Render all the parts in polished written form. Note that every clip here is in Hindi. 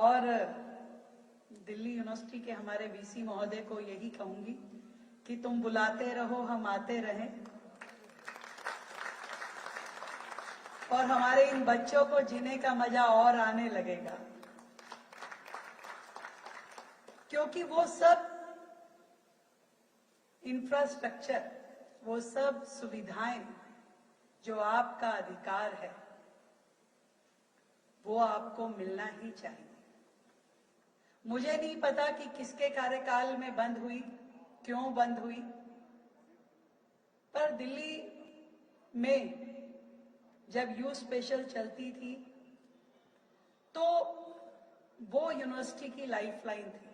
और दिल्ली यूनिवर्सिटी के हमारे वीसी महोदय को यही कहूंगी कि तुम बुलाते रहो, हम आते रहें और हमारे इन बच्चों को जीने का मजा और आने लगेगा, क्योंकि वो सब इंफ्रास्ट्रक्चर, वो सब सुविधाएं जो आपका अधिकार है, वो आपको मिलना ही चाहिए। मुझे नहीं पता कि किसके कार्यकाल में बंद हुई, क्यों बंद हुई, पर दिल्ली में जब यू स्पेशल चलती थी तो वो यूनिवर्सिटी की लाइफलाइन थी।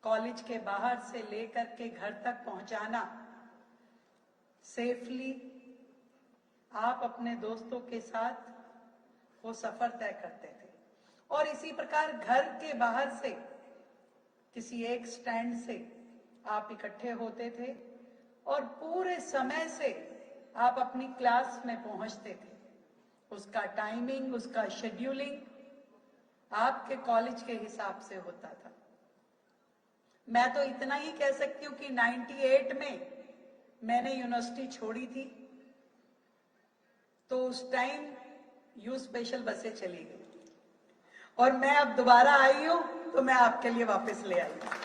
कॉलेज के बाहर से लेकर के घर तक पहुंचाना सेफली, आप अपने दोस्तों के साथ वो सफर तय करते थे और इसी प्रकार घर के बाहर से किसी एक स्टैंड से आप इकट्ठे होते थे और पूरे समय से आप अपनी क्लास में पहुंचते थे। उसका टाइमिंग, उसका शेड्यूलिंग आपके कॉलेज के हिसाब से होता था। मैं तो इतना ही कह सकती हूँ कि 98 में मैंने यूनिवर्सिटी छोड़ी थी तो उस टाइम यू स्पेशल बसें चली गई और मैं अब दोबारा आई हूं तो मैं आपके लिए वापस ले आई हूं।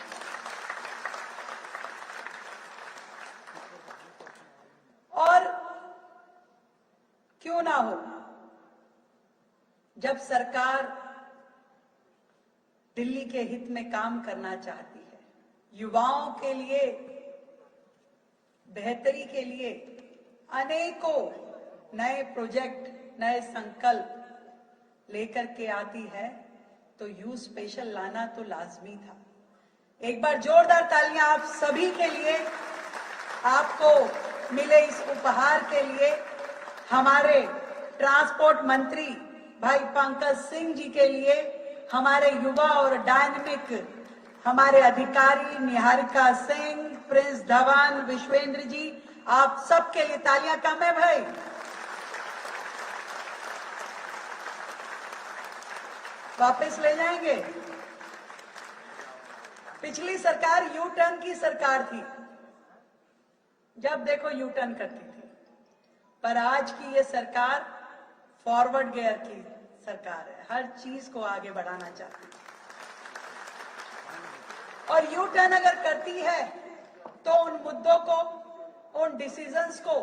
और क्यों ना हो, जब सरकार दिल्ली के हित में काम करना चाहती है, युवाओं के लिए बेहतरी के लिए अनेकों नए प्रोजेक्ट, नए संकल्प लेकर के आती है, तो यू स्पेशल लाना तो लाजमी था। एक बार जोरदार तालियां आप सभी के लिए, आपको मिले इस उपहार के लिए, हमारे ट्रांसपोर्ट मंत्री भाई पंकज सिंह जी के लिए, हमारे युवा और डायनेमिक हमारे अधिकारी निहारिका सिंह, प्रिंस धवन, विश्वेंद्र जी, आप सबके लिए तालियां कम है भाई। वापस ले जाएंगे। पिछली सरकार यू टर्न की सरकार थी, जब देखो यू टर्न करती थी, पर आज की ये सरकार फॉरवर्ड गियर की सरकार है, हर चीज को आगे बढ़ाना चाहती है। और यू टर्न अगर करती है तो उन मुद्दों को, उन डिसीजंस को,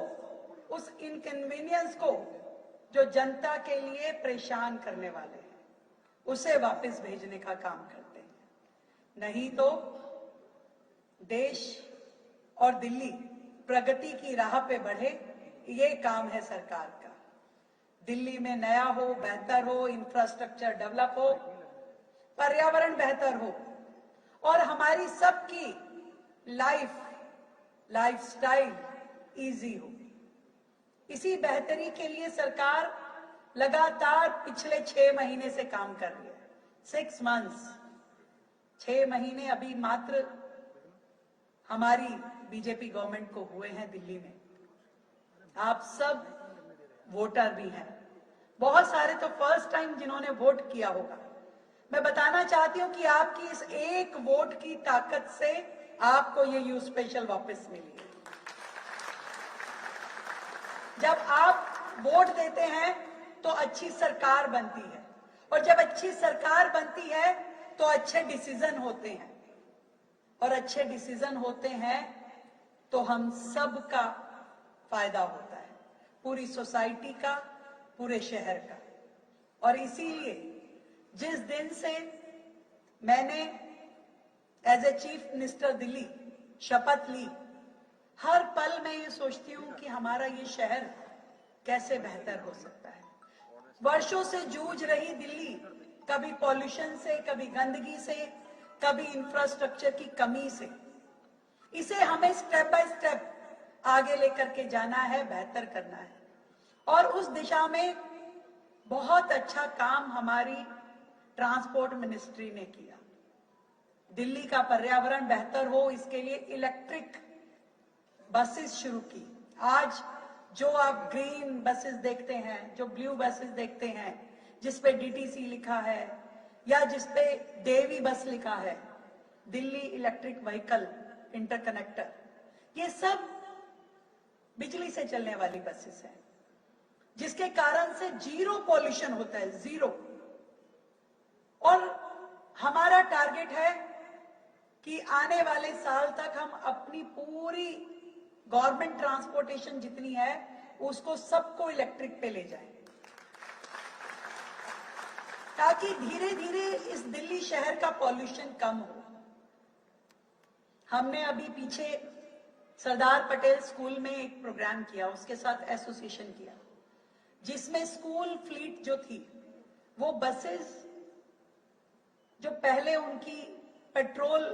उस इनकन्वीनियंस को जो जनता के लिए परेशान करने वाले हैं, उसे वापस भेजने का काम करते हैं। नहीं तो देश और दिल्ली प्रगति की राह पे बढ़े, ये काम है सरकार का। दिल्ली में नया हो, बेहतर हो, इंफ्रास्ट्रक्चर डेवलप हो, पर्यावरण बेहतर हो और हमारी सबकी लाइफस्टाइल इजी हो। इसी बेहतरी के लिए सरकार लगातार पिछले 6 महीने से काम कर रही है। 6 मंथ्स, 6 महीने अभी मात्र हमारी बीजेपी गवर्नमेंट को हुए हैं दिल्ली में। आप सब वोटर भी हैं, बहुत सारे तो फर्स्ट टाइम जिन्होंने वोट किया होगा। मैं बताना चाहती हूं कि आपकी इस एक वोट की ताकत से आपको ये यू स्पेशल वापस मिली है। जब आप वोट देते हैं तो अच्छी सरकार बनती है और जब अच्छी सरकार बनती है तो अच्छे डिसीजन होते हैं और अच्छे डिसीजन होते हैं तो हम सब का फायदा होता है, पूरी सोसाइटी का, पूरे शहर का। और इसीलिए जिस दिन से मैंने as a chief minister Delhi शपथ ली, हर पल मैं ये सोचती हूँ कि हमारा ये शहर कैसे बेहतर हो सकता है। वर्षों से जूझ रही दिल्ली, कभी पॉल्यूशन से, कभी गंदगी से, कभी इंफ्रास्ट्रक्चर की कमी से, इसे हमें स्टेप बाय स्टेप आगे लेकर के जाना है, बेहतर करना है। और उस दिशा में बहुत अच्छा काम हमारी ट्रांसपोर्ट मिनिस्ट्री ने किया। दिल्ली का पर्यावरण बेहतर हो, इसके लिए इलेक्ट्रिक बसेस शुरू की। आज जो आप ग्रीन बसेस देखते हैं, जो ब्लू बसेस देखते हैं, जिसपे डीटीसी लिखा है, या जिसपे देवी बस लिखा है, दिल्ली इलेक्ट्रिक व्हीकल इंटरकनेक्टर, ये सब बिजली से चलने वाली बसेस हैं, जिसके कारण से जीरो पॉल्यूशन होता है, जीरो। और हमारा टारगेट है कि आने वाले साल तक हम अपनी पूरी गवर्नमेंट ट्रांसपोर्टेशन जितनी है उसको सबको इलेक्ट्रिक पे ले जाएं, ताकि धीरे धीरे इस दिल्ली शहर का पॉल्यूशन कम हो। हमने अभी पीछे सरदार पटेल स्कूल में एक प्रोग्राम किया, उसके साथ एसोसिएशन किया, जिसमें स्कूल फ्लीट जो थी वो बसेस जो पहले उनकी पेट्रोल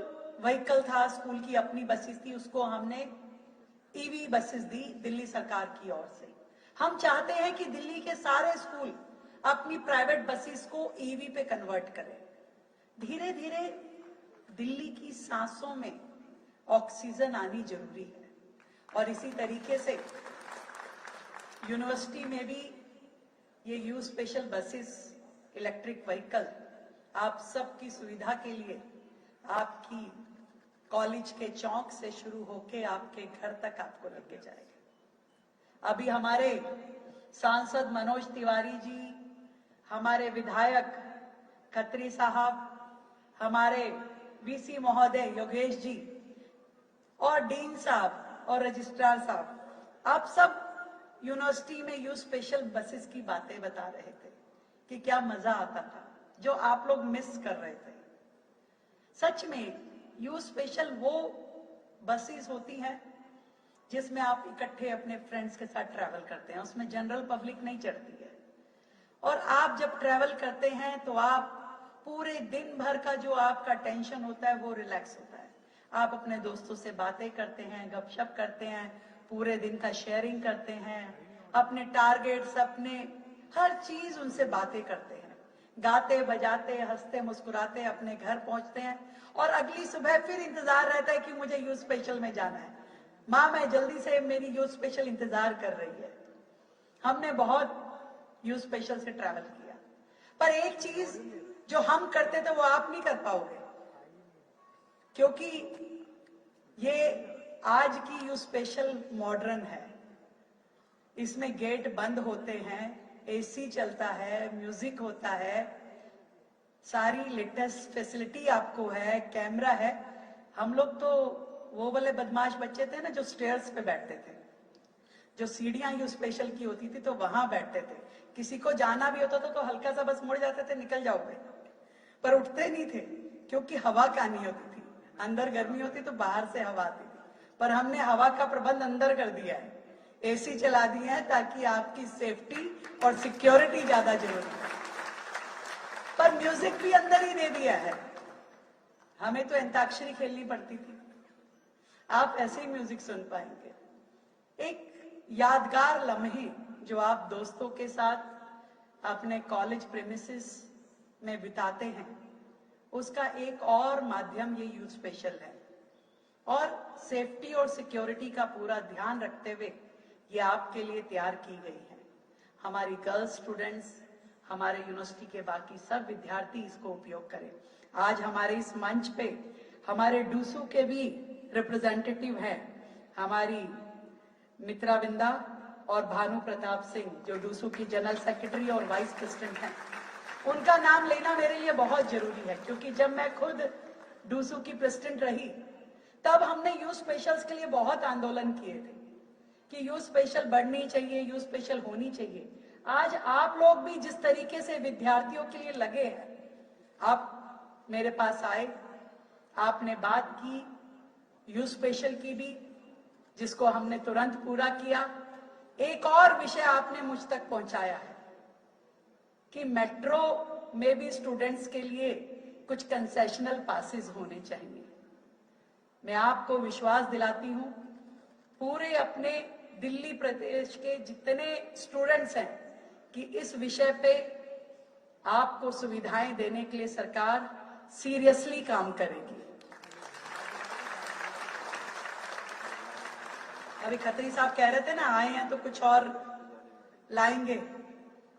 व्हीकल था, स्कूल की अपनी बसेस थी, उसको हमने ईवी बसेस दी दिल्ली सरकार की ओर से। हम चाहते हैं कि दिल्ली के सारे स्कूल अपनी प्राइवेट बसेस को ईवी पे कन्वर्ट करें। धीरे धीरे दिल्ली की सांसों में ऑक्सीजन आनी जरूरी है। और इसी तरीके से यूनिवर्सिटी में भी ये you special buses electric vehicle आप सबकी सुविधा के लिए आपकी कॉलेज के चौक से शुरू होके आपके घर तक आपको लेके जाएगा। अभी हमारे सांसद मनोज तिवारी जी, हमारे विधायक खत्री साहब, हमारे वीसी महोदय योगेश जी और डीन साहब और रजिस्ट्रार साहब, आप सब यूनिवर्सिटी में यू स्पेशल बसेस की बातें बता रहे थे कि क्या मजा आता था, जो आप लोग मिस कर रहे थे। सच में यू स्पेशल वो बसेस होती हैं जिसमें आप इकट्ठे अपने फ्रेंड्स के साथ ट्रैवल करते हैं, उसमें जनरल पब्लिक नहीं चढ़ती है। और आप जब ट्रैवल करते हैं तो आप पूरे दिन भर का जो आपका टेंशन होता है वो रिलैक्स होता है। आप अपने दोस्तों से बातें करते हैं, गपशप करते हैं, पूरे दिन का शेयरिंग करते हैं, अपने टारगेट्स, अपने हर चीज उनसे बातें करते हैं, गाते बजाते हंसते मुस्कुराते अपने घर पहुंचते हैं। और अगली सुबह फिर इंतजार रहता है कि मुझे यू स्पेशल में जाना है, माँ मैं जल्दी से, मेरी यू स्पेशल इंतजार कर रही है। हमने बहुत यू स्पेशल से ट्रैवल किया, पर एक चीज जो हम करते थे वो आप नहीं कर पाओगे, क्योंकि ये आज की यू स्पेशल मॉडर्न है। इसमें गेट बंद होते हैं, एसी चलता है, म्यूजिक होता है, सारी लेटेस्ट फैसिलिटी आपको है, कैमरा है। हम लोग तो वो वाले बदमाश बच्चे थे ना जो स्टेयर्स पे बैठते थे, जो सीढ़ियां यू स्पेशल की होती थी तो वहां बैठते थे। किसी को जाना भी होता था तो हल्का सा बस मुड़ जाते थे, निकल जाओगे, पर उठते नहीं थे क्योंकि हवा कहानी होती थी। अंदर गर्मी होती तो बाहर से हवा आती थी, पर हमने हवा का प्रबंध अंदर कर दिया है, एसी चला दिया है ताकि आपकी सेफ्टी और सिक्योरिटी ज्यादा जरूरी है। पर म्यूजिक भी अंदर ही दे दिया है। हमें तो अंताक्षरी खेलनी पड़ती थी, आप ऐसे ही म्यूजिक सुन पाएंगे। एक यादगार लम्हे जो आप दोस्तों के साथ अपने कॉलेज प्रेमिसेस में बिताते हैं, उसका एक और माध्यम ये यू स्पेशल है। और सेफ्टी और सिक्योरिटी का पूरा ध्यान रखते हुए ये आपके लिए तैयार की गई है। हमारी गर्ल्स स्टूडेंट्स, हमारे यूनिवर्सिटी के बाकी सब विद्यार्थी इसको उपयोग करें। आज हमारे इस मंच पे हमारे डूसू के भी रिप्रेजेंटेटिव हैं, हमारी मित्रा बिंदा और भानु प्रताप सिंह जो डूसू की जनरल सेक्रेटरी और वाइस प्रेसिडेंट हैं। उनका नाम लेना मेरे लिए बहुत जरूरी है, क्योंकि जब मैं खुद डूसू की प्रेसिडेंट रही तब हमने यू स्पेशल्स के लिए बहुत आंदोलन किए थे कि यू स्पेशल बढ़नी चाहिए, यू स्पेशल होनी चाहिए। आज आप लोग भी जिस तरीके से विद्यार्थियों के लिए लगे हैं, आप मेरे पास आए, आपने बात की यू स्पेशल की भी, जिसको हमने तुरंत पूरा किया। एक और विषय आपने मुझ तक पहुंचाया है कि मेट्रो में भी स्टूडेंट्स के लिए कुछ कंसेशनल पासेस होने चाहिए। मैं आपको विश्वास दिलाती हूं, पूरे अपने दिल्ली प्रदेश के जितने स्टूडेंट्स हैं, कि इस विषय पे आपको सुविधाएं देने के लिए सरकार सीरियसली काम करेगी। अभी खत्री साहब कह रहे थे ना, आए हैं तो कुछ और लाएंगे,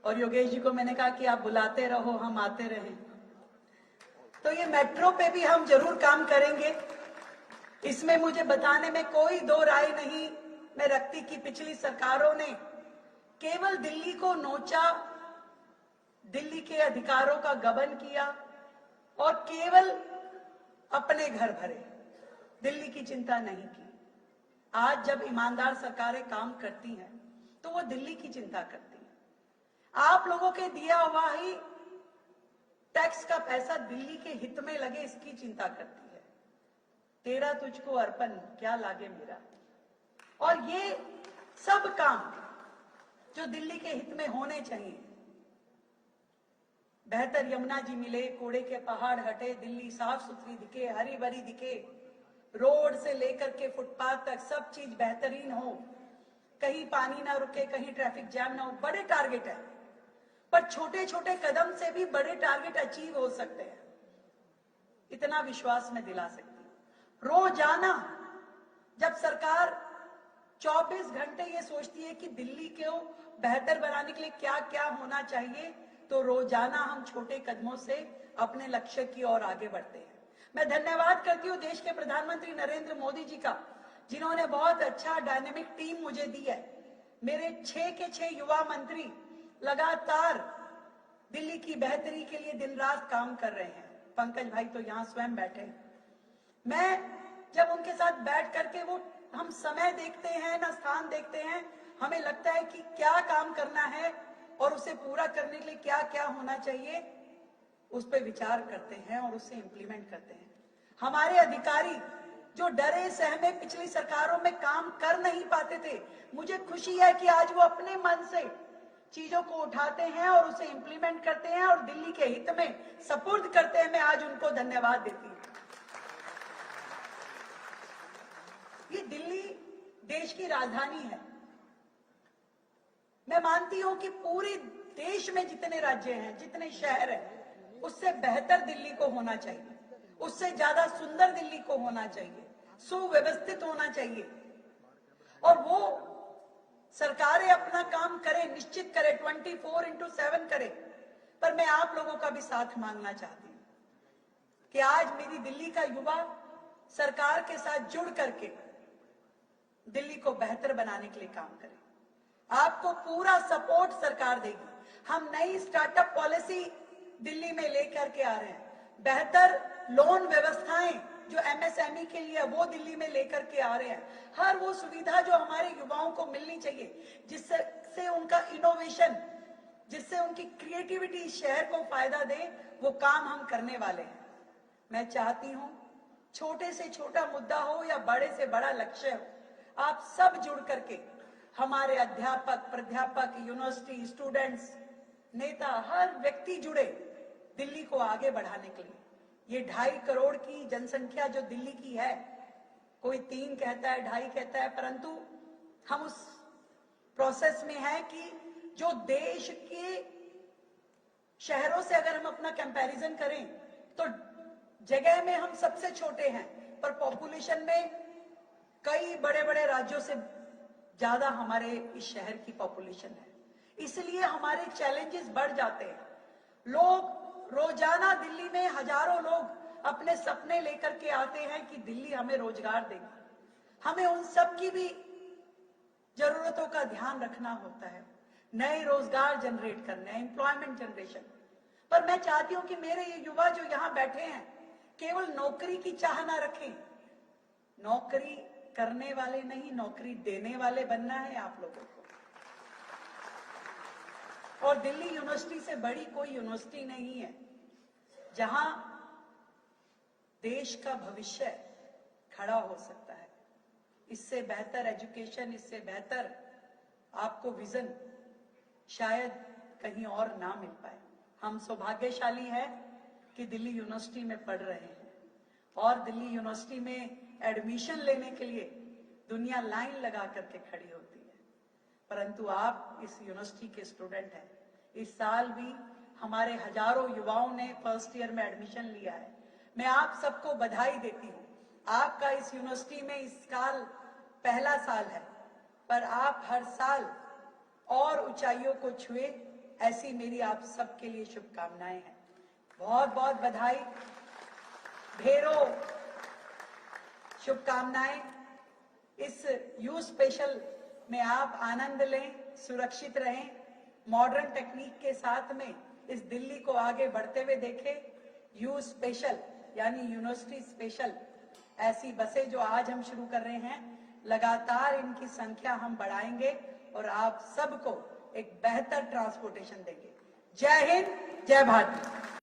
और योगेश जी को मैंने कहा कि आप बुलाते रहो, हम आते रहें। तो ये मेट्रो पे भी हम जरूर काम करेंगे, इसमें मुझे बताने में कोई दो राय नहीं मैं रखती कि पिछली सरकारों ने केवल दिल्ली को नोचा, दिल्ली के अधिकारों का गबन किया और केवल अपने घर भरे, दिल्ली की चिंता नहीं की। आज जब ईमानदार सरकारें काम करती हैं तो वो दिल्ली की चिंता करती हैं। आप लोगों के दिया हुआ ही टैक्स का पैसा दिल्ली के हित में लगे, इसकी चिंता करती है। तेरा तुझको अर्पण क्या लागे मेरा। और ये सब काम जो दिल्ली के हित में होने चाहिए, बेहतर यमुना जी मिले, कूड़े के पहाड़ हटे, दिल्ली साफ सुथरी दिखे, हरी भरी दिखे, रोड से लेकर के फुटपाथ तक सब चीज बेहतरीन हो, कहीं पानी ना रुके, कहीं ट्रैफिक जैम ना हो। बड़े टारगेट है, पर छोटे छोटे कदम से भी बड़े टारगेट अचीव हो सकते हैं, इतना विश्वास मैं दिला सकती हूं। रोजाना जब सरकार 24 घंटे ये सोचती है कि दिल्ली को बेहतर बनाने के लिए क्या क्या होना चाहिए, तो रोजाना हम छोटे कदमों से अपने लक्ष्य की ओर आगे बढ़ते हैं। मैं धन्यवाद करती हूँ देश के प्रधानमंत्री नरेंद्र मोदी जी का, जिन्होंने बहुत अच्छा डायनेमिक टीम मुझे दी है। मेरे 6 के 6 युवा मंत्री लगातार दिल्ली की बेहतरी के लिए दिन रात काम कर रहे हैं। पंकज भाई तो यहाँ स्वयं बैठे हैं। मैं जब उनके साथ बैठ करके वो हम समय देखते हैं ना स्थान देखते हैं, हमें लगता है कि क्या काम करना है और उसे पूरा करने के लिए क्या क्या होना चाहिए, उस पर विचार करते हैं और उसे इंप्लीमेंट करते हैं। हमारे अधिकारी जो डरे सहमे पिछली सरकारों में काम कर नहीं पाते थे, मुझे खुशी है कि आज वो अपने मन से चीजों को उठाते हैं और उसे इंप्लीमेंट करते हैं और दिल्ली के हित में सपुर्द करते हैं। मैं आज उनको धन्यवाद देती हूँ। ये दिल्ली देश की राजधानी है। मैं मानती हूं कि पूरे देश में जितने राज्य हैं, जितने शहर हैं, उससे बेहतर दिल्ली को होना चाहिए, उससे ज्यादा सुंदर दिल्ली को होना चाहिए, सुव्यवस्थित होना चाहिए। और वो सरकारें अपना काम करें, निश्चित करें, 24/7 करें। पर मैं आप लोगों का भी साथ मांगना चाहती हूँ कि आज मेरी दिल्ली का युवा सरकार के साथ जुड़ करके दिल्ली को बेहतर बनाने के लिए काम करे। आपको पूरा सपोर्ट सरकार देगी। हम नई स्टार्टअप पॉलिसी दिल्ली में लेकर के आ रहे हैं, बेहतर लोन व्यवस्थाएं जो एमएसएमई के लिए वो दिल्ली में लेकर के आ रहे हैं। हर वो सुविधा जो हमारे युवाओं को मिलनी चाहिए, जिससे उनका इनोवेशन, जिससे उनकी क्रिएटिविटी शहर को फायदा दे, वो काम हम करने वाले हैं। मैं चाहती हूं छोटे से छोटा मुद्दा हो या बड़े से बड़ा लक्ष्य हो, आप सब जुड़ करके, हमारे अध्यापक, प्राध्यापक, यूनिवर्सिटी, स्टूडेंट्स, नेता, हर व्यक्ति जुड़े दिल्ली को आगे बढ़ाने के लिए। ये 2.5 करोड़ की जनसंख्या जो दिल्ली की है, कोई 3 कहता है, 2.5 कहता है, परंतु हम उस प्रोसेस में है कि जो देश के शहरों से अगर हम अपना कंपैरिजन करें तो जगह में हम सबसे छोटे हैं, पर पॉपुलेशन में कई बड़े बड़े राज्यों से ज्यादा हमारे इस शहर की पॉपुलेशन है। इसलिए हमारे चैलेंजेस बढ़ जाते हैं। लोग रोजाना दिल्ली में हजारों लोग अपने सपने लेकर के आते हैं कि दिल्ली हमें रोजगार देगी। हमें उन सब की भी जरूरतों का ध्यान रखना होता है, नए रोजगार जनरेट करने, एम्प्लॉयमेंट जनरेशन। पर मैं चाहती हूं कि मेरे ये युवा जो यहाँ बैठे हैं केवल नौकरी की चाह ना रखें। नौकरी करने वाले नहीं, नौकरी देने वाले बनना है आप लोगों को। और दिल्ली यूनिवर्सिटी से बड़ी कोई यूनिवर्सिटी नहीं है जहां देश का भविष्य खड़ा हो सकता है। इससे बेहतर एजुकेशन, इससे बेहतर आपको विजन शायद कहीं और ना मिल पाए। हम सौभाग्यशाली हैं कि दिल्ली यूनिवर्सिटी में पढ़ रहे हैं, और दिल्ली यूनिवर्सिटी में एडमिशन लेने के लिए दुनिया लाइन लगा करके खड़ी होती है, परंतु आप इस यूनिवर्सिटी के स्टूडेंट हैं। इस साल भी हमारे हजारों युवाओं ने फर्स्ट ईयर में एडमिशन लिया है। मैं आप सबको बधाई देती हूँ। आपका इस यूनिवर्सिटी में इस साल पहला साल है, पर आप हर साल और ऊंचाइयों को छुए, ऐसी मेरी आप सबके लिए शुभकामनाएं हैं। बहुत बहुत बधाई। ढेरों शुभकामनाएं। इस यू स्पेशल में आप आनंद लें, सुरक्षित रहें, मॉडर्न टेक्निक के साथ में इस दिल्ली को आगे बढ़ते हुए देखें। यू स्पेशल यानी यूनिवर्सिटी स्पेशल ऐसी बसें जो आज हम शुरू कर रहे हैं, लगातार इनकी संख्या हम बढ़ाएंगे और आप सबको एक बेहतर ट्रांसपोर्टेशन देंगे। जय हिंद, जय भारत।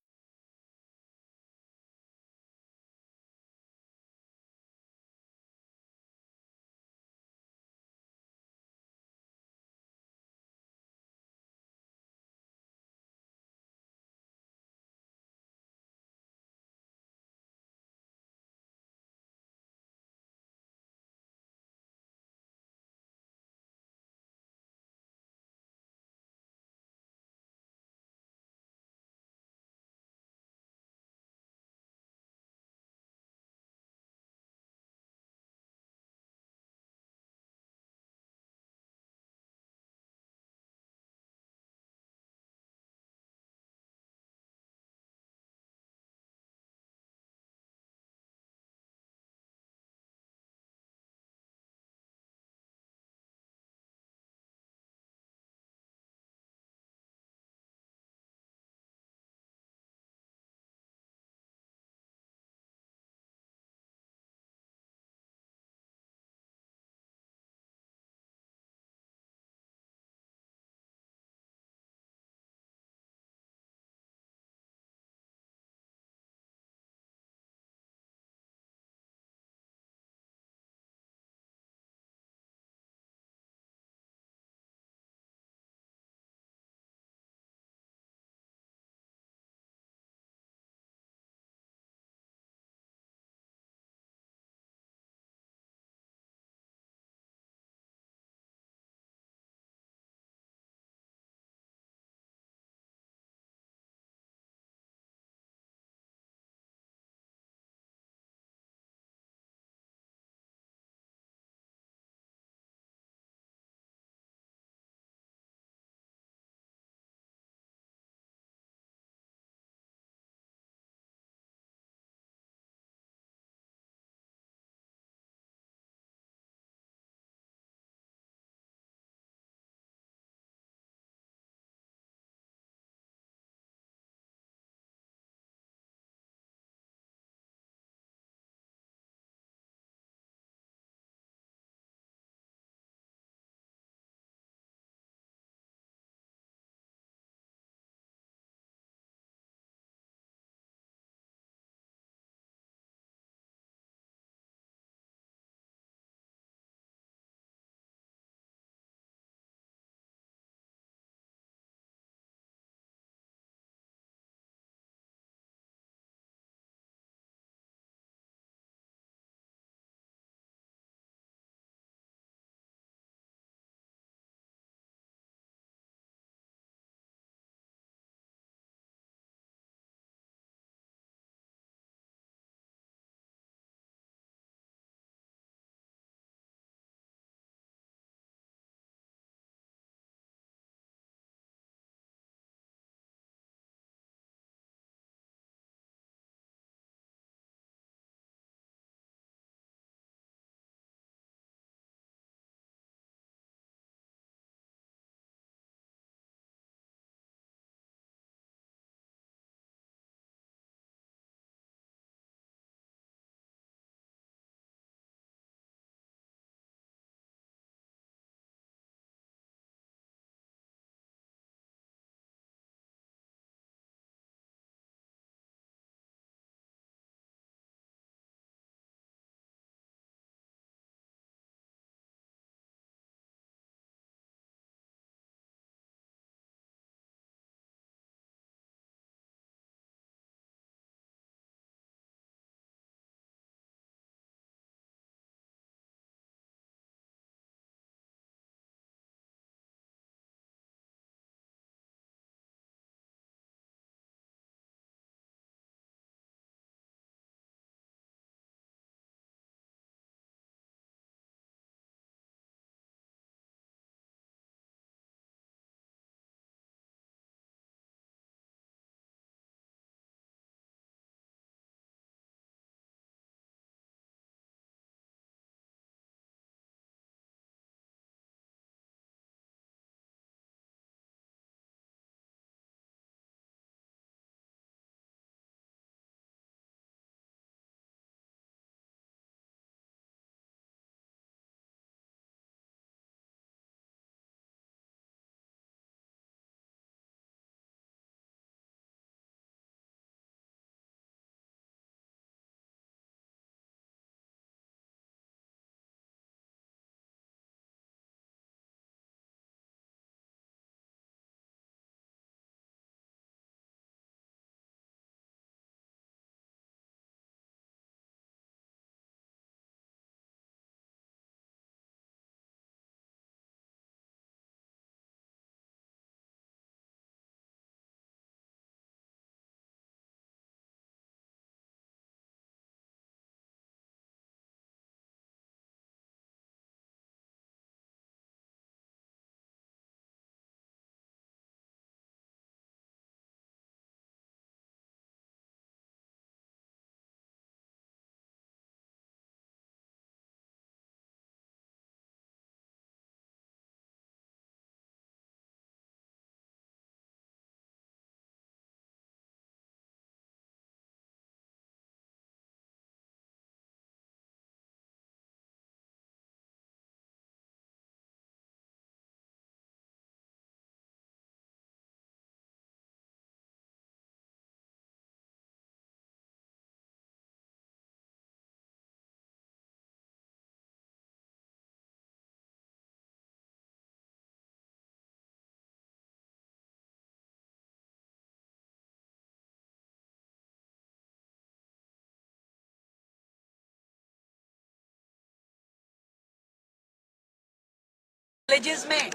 कॉलेजेस में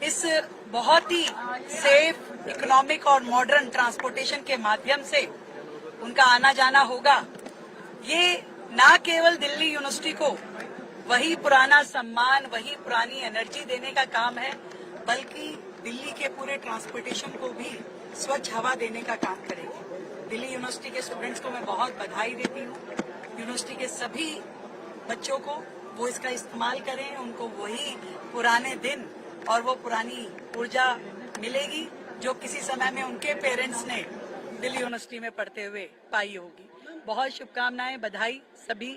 इस बहुत ही सेफ, इकोनॉमिक और मॉडर्न ट्रांसपोर्टेशन के माध्यम से उनका आना जाना होगा। ये ना केवल दिल्ली यूनिवर्सिटी को वही पुराना सम्मान, वही पुरानी एनर्जी देने का काम है, बल्कि दिल्ली के पूरे ट्रांसपोर्टेशन को भी स्वच्छ हवा देने का काम करेगी। दिल्ली यूनिवर्सिटी के स्टूडेंट्स को मैं बहुत बधाई देती हूँ। यूनिवर्सिटी के सभी बच्चों को वो इसका इस्तेमाल करें, उनको वही पुराने दिन और वो पुरानी ऊर्जा मिलेगी जो किसी समय में उनके पेरेंट्स ने दिल्ली यूनिवर्सिटी में पढ़ते हुए पाई होगी। बहुत शुभकामनाएं, बधाई सभी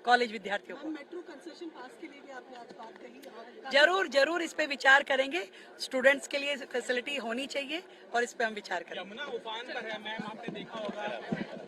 कॉलेज विद्यार्थियों को। मेट्रो कंसेशन पास के लिए भी आपने आज बात कही। जरूर जरूर इस पे विचार करेंगे। स्टूडेंट्स के लिए फैसिलिटी होनी चाहिए और इस पे हम विचार करेंगे। यमुना उफान पर है मैम, आपने देखा होगा